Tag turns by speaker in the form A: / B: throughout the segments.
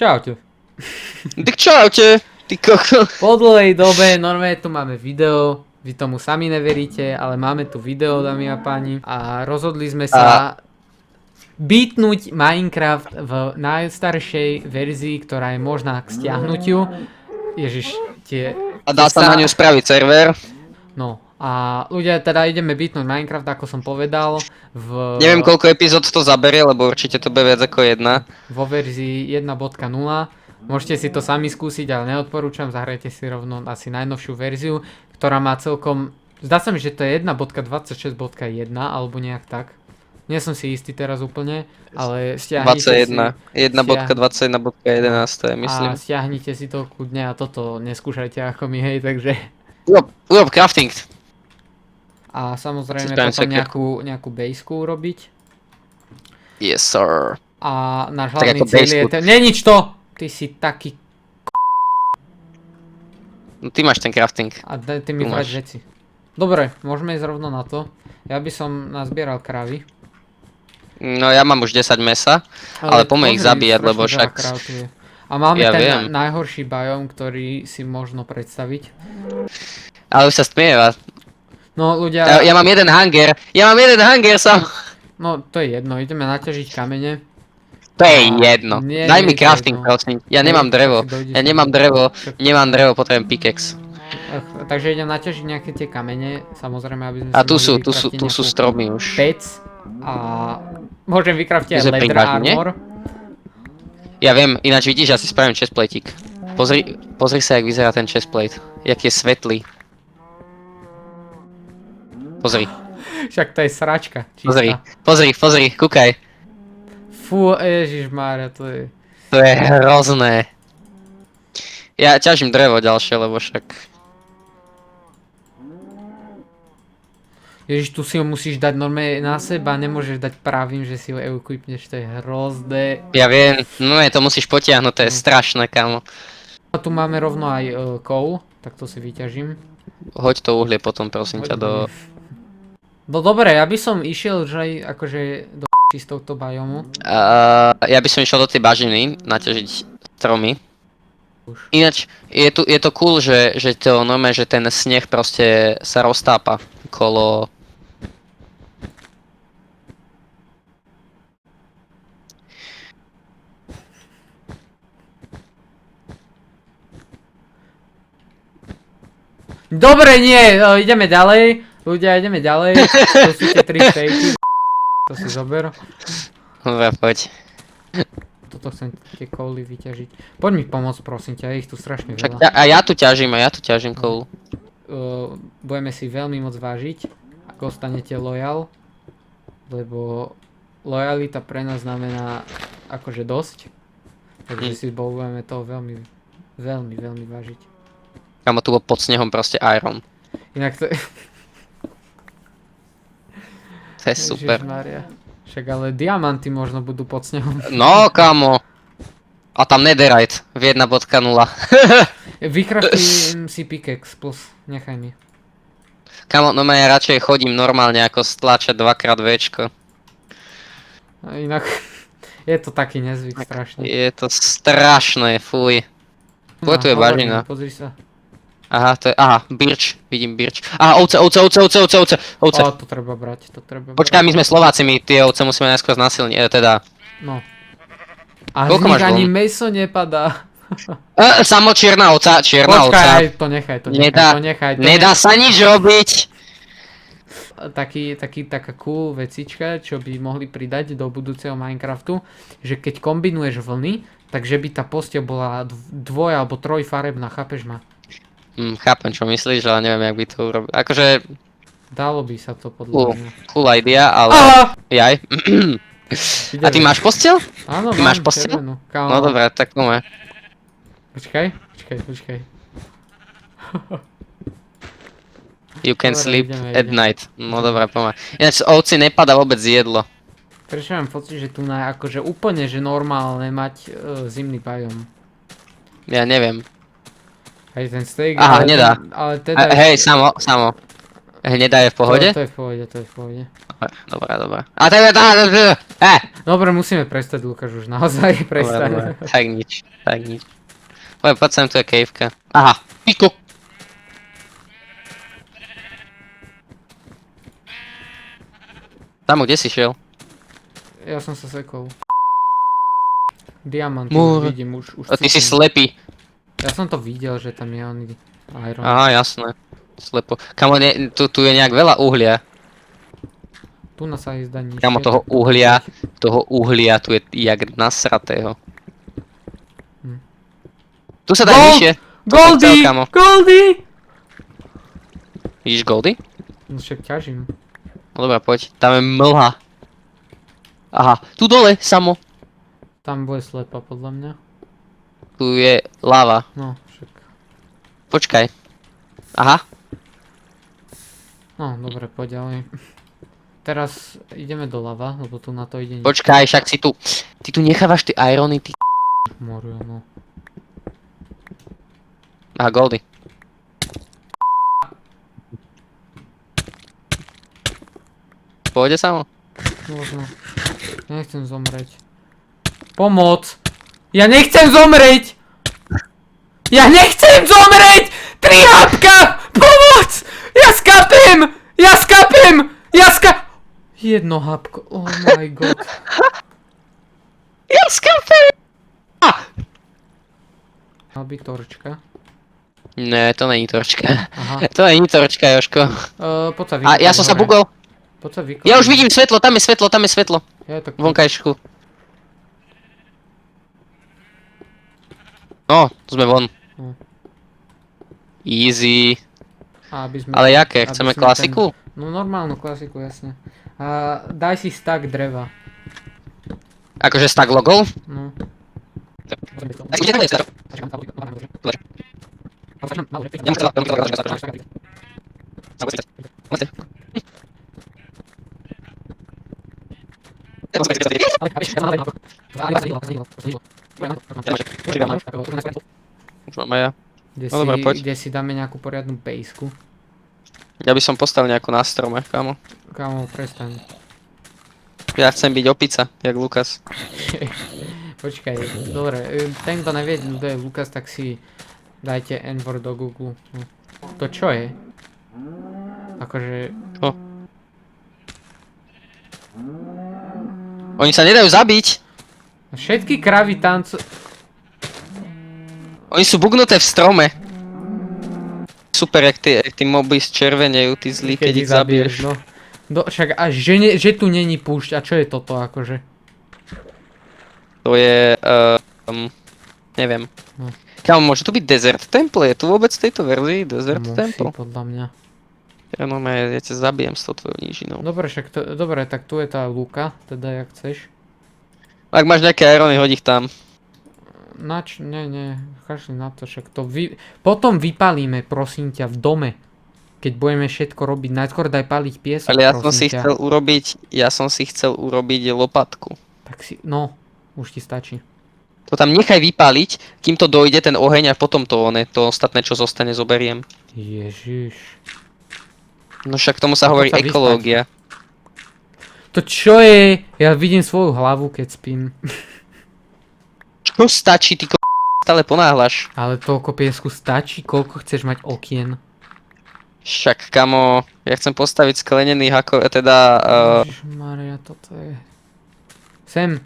A: Čaute.
B: Tak čaute, ty koko.
A: Po dlhej dobe, normálne tu máme video, vy tomu sami neveríte, ale máme tu video, dámy a páni. A rozhodli sme sa beatnúť Minecraft v najstaršej verzii, ktorá je možná k stiahnutiu. Ježiš,
B: A dá sa na ňu spraviť server.
A: No a ľudia, teda ideme beatnúť Minecraft, ako som povedal,
B: Neviem koľko epizód to zaberie, lebo určite to bude viac ako jedna.
A: vo verzii 1.0. Môžete si to sami skúsiť, ale neodporúčam, zahrajte si rovno asi najnovšiu verziu, ktorá má celkom, zdá sa mi, že to je 1.26.1 alebo nejak tak. Nie som si istý teraz úplne, ale stiahnite
B: 21. 1.21.11 myslím.
A: A stiahnite si to kľudne a toto neskúšajte ako my, hej, takže...
B: Urob crafting.
A: A samozrejme
B: Systém
A: potom
B: sekretku.
A: nejakú baseku urobiť.
B: Yes sir.
A: A náš
B: Tak
A: hlavný
B: ako
A: cieľ je...
B: basku.
A: Nie, nič to! Ty si taký...
B: No ty máš ten crafting.
A: A daj ty mi
B: Tu
A: vrať
B: máš.
A: veci. Dobre, môžeme ísť rovno na to. Ja by som nazbieral kravy.
B: No ja mám už 10 mesa, ale poďme ich
A: pozri,
B: zabíjať,
A: strašne
B: lebo
A: veľa
B: však...
A: kráv tu je. A máme
B: Ja
A: ten
B: viem.
A: najhorší biom, ktorý si možno predstaviť.
B: Ale už sa stmieva.
A: No ľudia,
B: Ja mám jeden hunger. Sám.
A: no to je jedno, ideme naťažiť kamene.
B: To je
A: A
B: jedno.
A: nie,
B: Daj
A: nie
B: mi
A: je to
B: crafting,
A: jedno.
B: prosím. Ja
A: Hej,
B: nemám drevo.
A: tak si dojdeš
B: Ja
A: na-
B: nemám drevo, potrebujem pickaxe.
A: Takže idem naťažiť nejaké tie kamene, samozrejme, aby sme
B: A
A: si
B: tu
A: mohli
B: sú
A: vykraftiť
B: stromy už.
A: pec. A môžem vykraftiť aj
B: Ty sme
A: leather
B: privážni, nie?
A: armor.
B: Ja viem, ináč vidíš, ja si spravím chestplateík. Pozri sa, jak vyzerá ten chestplate. Jak je svetlý. Pozri,
A: Však to je sračka. Čistá.
B: pozri, kúkaj.
A: Fú, ježišmária, to je...
B: To je hrozné. Ja ťažím drevo ďalšie, lebo však...
A: Ježiš, tu si ho musíš dať normálne na seba, nemôžeš dať pravým, že si ho equipneš, to je hrozné.
B: Ja viem, no to musíš potiahnuť, to je strašné, kamo.
A: A tu máme rovno aj coal, tak to si vyťažím.
B: Hoď to uhlie potom, prosím ťa, do...
A: No dobre, ja by som išiel že aj akože do s touto biomu.
B: Ja by som išiel do tej bažiny, naťažiť stromy.
A: Už.
B: Ináč, je to cool, že to normálne, že ten sneh proste sa roztápa kolo...
A: Dobre, nie, ideme ďalej. Ľudia, ideme ďalej. To sú tie 3 stejky. To si zober.
B: Dobre, poď.
A: Toto chcem tie kouly vyťažiť. Poď mi pomôcť, prosím ťa, je ich tu strašne
B: Však
A: veľa.
B: ja tu ťažím coal.
A: Budeme si veľmi moc vážiť, ako ostanete loyal, lebo lojalita pre nás znamená akože dosť, takže si budeme toho veľmi, veľmi, veľmi vážiť.
B: Kamo tu bol pod snehom proste iron.
A: Inak to je...
B: To je super.
A: Ježišmaria. Však ale diamanty možno budú pod snehom.
B: No, kamo. A tam netherite v 1.0.
A: Vykraftím si pickaxe plus, nechaj mi.
B: Kamo, no ja radšej chodím normálne ako stlačať 2x2čko.
A: A inak je to taký nezvyk strašný.
B: Je to strašné, fuj. Bude tu je
A: hovor mi,
B: bažina.
A: Pozri sa.
B: Aha, birč, vidím birč. Aha, ovce.
A: O, to treba brať, to treba brať.
B: Počkaj, my sme Slováci, my tie ovce musíme najskôr znasilniť, teda.
A: No. A z
B: Koľko
A: nich
B: máš
A: ani
B: von?
A: mäso nepadá.
B: Samo čierna ovca.
A: Počkaj, to nechaj, to nechaj.
B: Nedá sa nič robiť.
A: Taká cool vecička, čo by mohli pridať do budúceho Minecraftu, že keď kombinuješ vlny, takže by tá posteľ bola dvoj alebo trojfarebná, chápeš ma?
B: Chápem, čo myslíš, ale neviem, jak by to urobil. Akože,
A: Dalo by sa to podľa mňa.
B: cool idea, ale...
A: Aha!
B: Jaj. A ty máš posteľ?
A: Áno,
B: Ty máš
A: mám
B: posteľ?
A: červenú. Kámo.
B: No dobré, tak poďme.
A: Počkaj.
B: You can
A: Dobre,
B: sleep
A: ideme.
B: at night. No dobré, poďme. Ináč z ovci nepadá vôbec jedlo.
A: Prečo mám pocit, že tu akože úplne, že normálne mať zimný biom.
B: Ja neviem.
A: Aj ten steak,
B: Aha, nedá.
A: ale teda...
B: Hej, samo. Hnedá je v pohode?
A: To je v pohode, to je v pohode.
B: Dobre. A teda,
A: Dobre, musíme prestať, Lukáš, už naozaj prestať.
B: Tak nič. Poď sem, tu je kejvka. Aha, piko. Tamo, kde si šiel?
A: Ja som sa sekol. Diamant,
B: Múr.
A: vidím, už
B: Ty si
A: cítim.
B: slepý.
A: Ja som to videl, že tam je oný iron.
B: Aha, jasné. Slepo. Kamo, tu je nejak veľa uhlia.
A: Tu nás sa zdá nižšie.
B: Kamo, toho uhlia tu je jak nasratého.
A: Hm.
B: Tu sa dá
A: Gold!
B: nižšie.
A: Goldie!
B: chcel, kamo.
A: Goldie!
B: Vidíš Goldy?
A: No však ťažím.
B: No dobrá, poď. Tam je mlha. Aha, tu dole, samo.
A: Tam bude slepa, podľa mňa.
B: Tu je lava.
A: No, však.
B: Počkaj. Aha.
A: No, dobre, poď ďalej. Teraz ideme do lava, lebo tu na to ide nič.
B: Počkaj, však si tu. Ty tu nechávaš tie irony, ty.
A: Moru, no.
B: Aha, Goldy. Pôjde samo?
A: Možno. Ja nechcem zomrieť. Pomoc! Ja nechcem zomrieť! Ja nechcem zomrieť! 3 hapka! Pomoc! Ja skapem! Jedno hapko, oh my god.
B: Ja skapem!
A: Mal byť torčka.
B: Ne, to není torčka.
A: Aha.
B: To není torčka, Jožko.
A: Poď sa
B: A
A: vykopať
B: ja som sa
A: hore.
B: bugol.
A: Poď sa vykopať.
B: Ja už vidím svetlo, tam je svetlo.
A: Ja tak...
B: Vonkajšku. No, tu sme von.
A: No.
B: Easy.
A: A aby sme...
B: Ale jaké?
A: aby
B: Chceme
A: sme
B: klasiku?
A: No normálnu klasiku, jasne. A daj si stack dreva.
B: Akože stack logov?
A: No.
B: Už mám aj ja.
A: Kde,
B: No dobre, poď.
A: kde si dáme nejakú poriadnu pejsku.
B: Ja by som postavil nejakú na strome, kámo.
A: Kámo, prestaň.
B: Ja chcem byť opica, jak Lukas.
A: Počkaj, dobre, ten kto nevie, kto je Lukas, tak si dajte N-word do Google. To čo je? Akože...
B: Čo? Oni sa nedajú zabiť.
A: Všetky kravy tancu...
B: Oni sú bugnuté v strome. Super, jak tí moby zčervenejú, ty zlí, keď ich zabiješ.
A: No. Však až že tu není púšť, a čo je toto akože?
B: To je... neviem.
A: No.
B: Kámo, môže to byť Desert Temple? Je tu vôbec v tejto verzii Desert Temple?
A: Podľa mňa.
B: Ja normálne, ja ťa zabijem s tou tvojou nížinou.
A: Dobre, dobre, tak tu je tá lúka, teda jak chceš.
B: Ak máš nejaké irony, hoď ich tam.
A: Nie, kašli na to, však to potom vypalíme, prosím ťa, v dome. Keď budeme všetko robiť, najskôr daj paliť piesok,
B: Ale ja som si chcel urobiť lopatku.
A: Tak si, no, už ti stačí.
B: To tam nechaj vypáliť, kým to dojde ten oheň a potom to ostatné, čo zostane, zoberiem.
A: Ježiš.
B: No však tomu sa hovorí
A: Poď sa
B: ekológia.
A: To čo je? Ja vidím svoju hlavu, keď spím.
B: Čo stačí, ty stále ponáhľaš.
A: Ale toľko piesku stačí? Koľko chceš mať okien?
B: Však, kamo, ja chcem postaviť sklenený
A: Ježišmaria, toto je... Sem.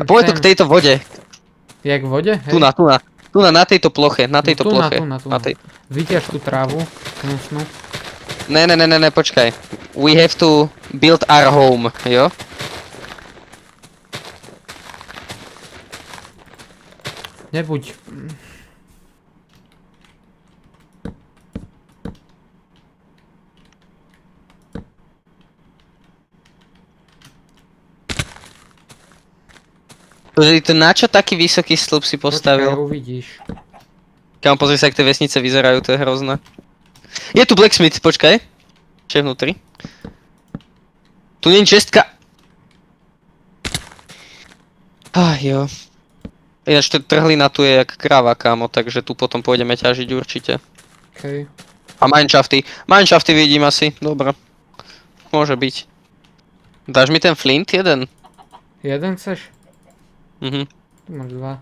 B: Poď to k tejto vode.
A: Jak v vode? Hej?
B: Tu na tejto ploche, na tejto
A: Tu
B: ploche.
A: na. Vyťaž tú trávu, knusnú.
B: Ne, počkaj. We have to build our home, jo?
A: Nebuď...
B: To na čo taký vysoký stĺp si postavil?
A: Počkaj, uvidíš.
B: Kámo, pozri sa, jak tie vesnice vyzerajú, to je hrozné. Je tu blacksmith, počkaj. Čo je vnútri? Tu nie je čestka. Jo. Ináč trhlina tu je jak kráva, kámo, takže tu potom pôjdeme ťažiť určite.
A: Okej.
B: A mineshafty. Mineshafty vidím asi, dobre. Môže byť. Dáš mi ten flint jeden?
A: Jeden chceš?
B: Mhm.
A: Tu máš dva.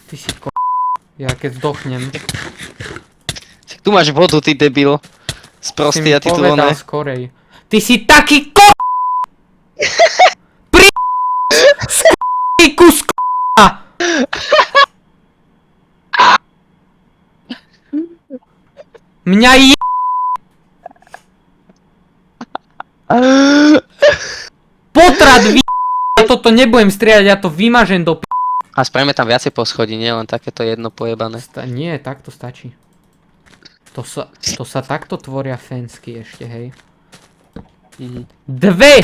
A: Ty si Ja keď zdochnem.
B: Tu máš vodu, ty debil.
A: Si
B: Sprostý
A: mi
B: a ty tu
A: povedal
B: oné.
A: skorej. Ty si taký kus Mňa potrat Ja toto nebudem strieľať, ja to vymažem do
B: A spravíme tam viacej poschodí, nie len takéto jedno pojebané.
A: Nie, takto stačí. To sa takto tvoria fensky ešte, hej.
B: Mhm.
A: Dve!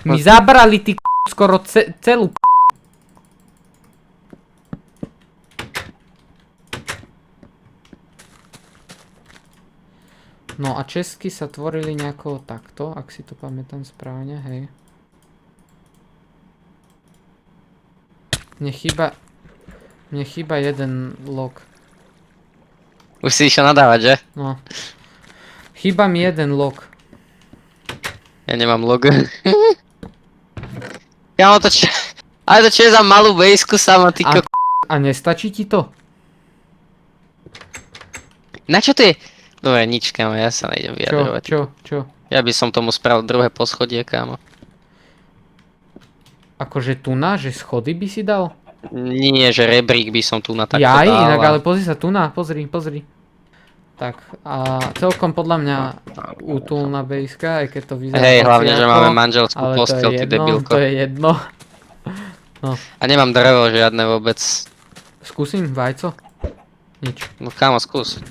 A: Mi zabrali ty skoro celú No a česky sa tvorili nejako takto, ak si to pamätám správne, hej. Mne chýba jeden log.
B: Už si išiel nadávať, že?
A: No. Chýba mi jeden log.
B: Ja nemám log. Ja mám to čo... Ale to čo je za malú bejsku sama, ty
A: A, a nestačí ti to?
B: Na čo to je? Dobre, nič, kámo, ja sa nejdem vyjadrovať.
A: Čo?
B: Ja by som tomu spravil druhé poschodie, kámo.
A: Akože tu že schody by si dal?
B: Nie, že rebrík by som tu na takto
A: Jaj,
B: dal.
A: inak ale pozri sa tu pozri. Tak a celkom podľa mňa útulná bejska, aj keď to vyzerá
B: Hej, hlavne, že
A: hociako,
B: máme manželskú
A: ale
B: posteľ, ty debilko.
A: to je jedno.
B: A nemám drevo žiadne vôbec.
A: Skúsim vajco? Nič.
B: No kámo, skús.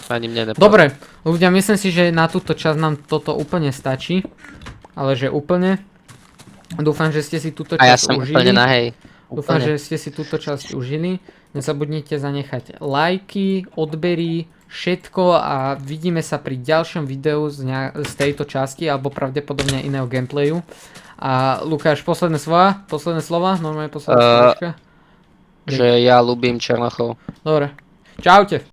B: Ani mne nepáči.
A: Dobre, ľudia, myslím si, že na túto časť nám toto úplne stačí. Ale že úplne. Dúfam, že ste si túto
B: A ja
A: časť
B: som
A: užili.
B: úplne nahej.
A: Dúfam,
B: Úplne.
A: že ste si túto časť užili. Nezabudnite zanechať lajky, odbery, všetko a vidíme sa pri ďalšom videu z tejto časti alebo pravdepodobne iného gameplayu. A Lukáš, posledné slova? Normálne posledné slovička?
B: Že ja ľúbim Černochov.
A: Dobre. Čaute.